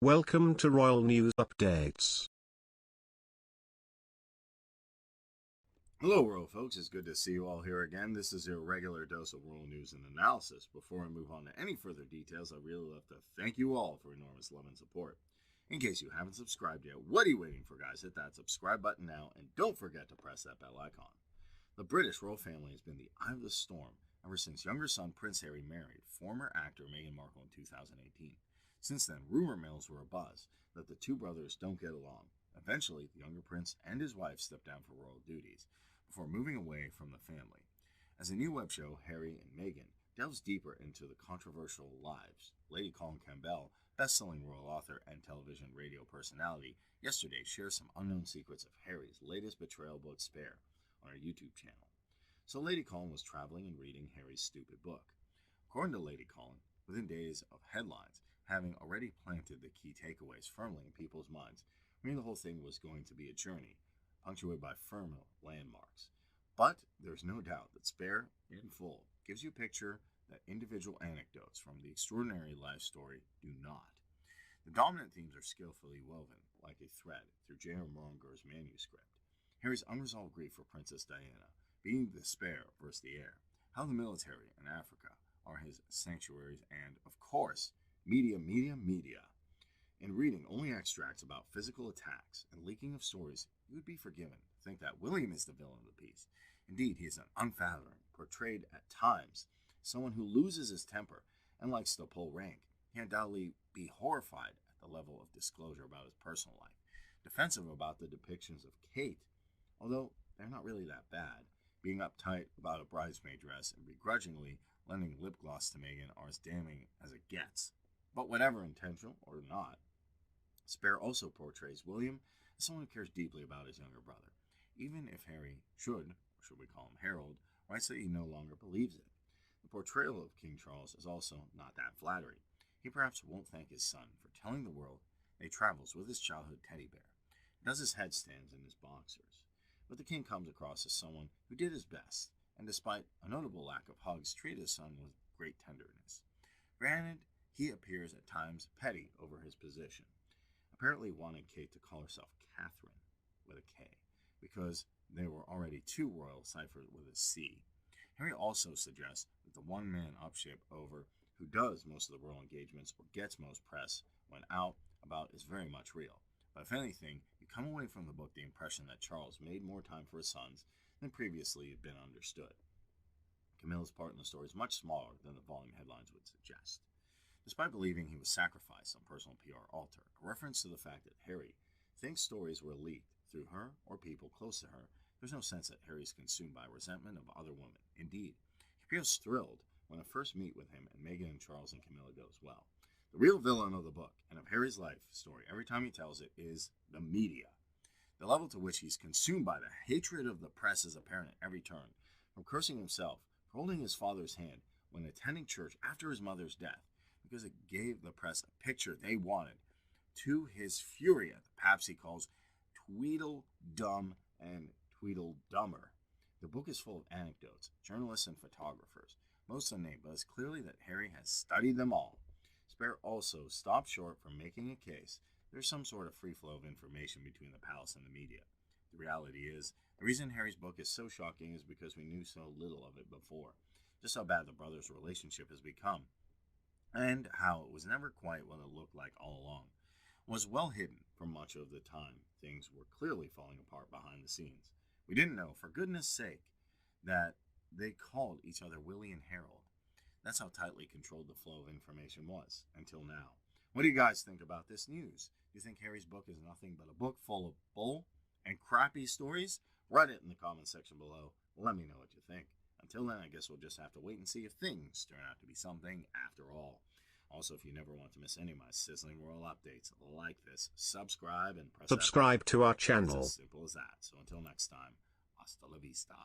Welcome to Royal News Updates. Hello, Royal folks. It's good to see you all here again. This is your regular dose of Royal News and Analysis. Before I move on to any further details, I'd really love to thank you all for enormous love and support. In case you haven't subscribed yet, what are you waiting for, guys? Hit that subscribe button now, and don't forget to press that bell icon. The British royal family has been the eye of the storm ever since younger son Prince Harry married former actor Meghan Markle in 2018. Since then, rumor mills were abuzz that the two brothers don't get along. Eventually, the younger prince and his wife stepped down for royal duties before moving away from the family. As a new web show, Harry and Meghan delves deeper into the controversial lives, Lady Colin Campbell, best-selling royal author and television radio personality, yesterday shared some unknown secrets of Harry's latest betrayal book, Spare, on her YouTube channel. So Lady Colin was traveling and reading Harry's stupid book. According to Lady Colin, within days of headlines, having already planted the key takeaways firmly in people's minds, we knew the whole thing was going to be a journey, punctuated by firm landmarks. But there's no doubt that Spare, in full, gives you a picture that individual anecdotes from the extraordinary life story do not. The dominant themes are skillfully woven, like a thread, through J.R. Moringer's manuscript. Harry's unresolved grief for Princess Diana, being the spare versus the heir, how the military in Africa are his sanctuaries, and, of course, media. In reading only extracts about physical attacks and leaking of stories, you would be forgiven to think that William is the villain of the piece. Indeed, he is an unfathomable, portrayed at times someone who loses his temper and likes to pull rank. He undoubtedly be horrified at the level of disclosure about his personal life, defensive about the depictions of Kate, although they're not really that bad, being uptight about a bridesmaid dress and begrudgingly lending lip gloss to Meghan are as damning as it gets. But whatever intentional or not, Spare also portrays William as someone who cares deeply about his younger brother, even if Harry should we call him Harold, writes that he no longer believes it. The portrayal of King Charles is also not that flattering. He perhaps won't thank his son for telling the world that he travels with his childhood teddy bear, does his headstands in his boxers. But the king comes across as someone who did his best, and despite a notable lack of hugs, treated his son with great tenderness. Granted, he appears at times petty over his position, apparently wanting Kate to call herself Catherine with a K, because there were already two royal ciphered with a C. Harry also suggests that the one-man upship over who does most of the royal engagements or gets most press when out about is very much real. But if anything, you come away from the book the impression that Charles made more time for his sons than previously had been understood. Camilla's part in the story is much smaller than the volume headlines would suggest. Despite believing he was sacrificed on personal PR altar, a reference to the fact that Harry thinks stories were leaked through her or people close to her, there's no sense that Harry is consumed by resentment of other women. Indeed, he appears thrilled when I first meet with him, and Meghan and Charles and Camilla goes well. The real villain of the book and of Harry's life story, every time he tells it, is the media. The level to which he's consumed by the hatred of the press is apparent at every turn, from cursing himself for holding his father's hand when attending church after his mother's death, because it gave the press a picture they wanted, to his fury at the paps he calls Tweedledum and Tweedledummer. The book is full of anecdotes, journalists and photographers, most unnamed, but it's clearly that Harry has studied them all. Spare also stopped short from making a case there's some sort of free flow of information between the palace and the media. The reality is, the reason Harry's book is so shocking is because we knew so little of it before, just how bad the brothers' relationship has become, and how it was never quite what it looked like all along. It was well hidden for much of the time. Things were clearly falling apart behind the scenes. We didn't know, for goodness sake, that they called each other Willie and Harold. That's how tightly controlled the flow of information was, until now. What do you guys think about this news? Do you think Harry's book is nothing but a book full of bull and crappy stories? Write it in the comment section below. Let me know what you think. Until then, I guess we'll just have to wait and see if things turn out to be something after all. Also, if you never want to miss any of my sizzling royal updates like this, subscribe and press Subscribe to our It's channel. as simple as that. So until next time, hasta la vista.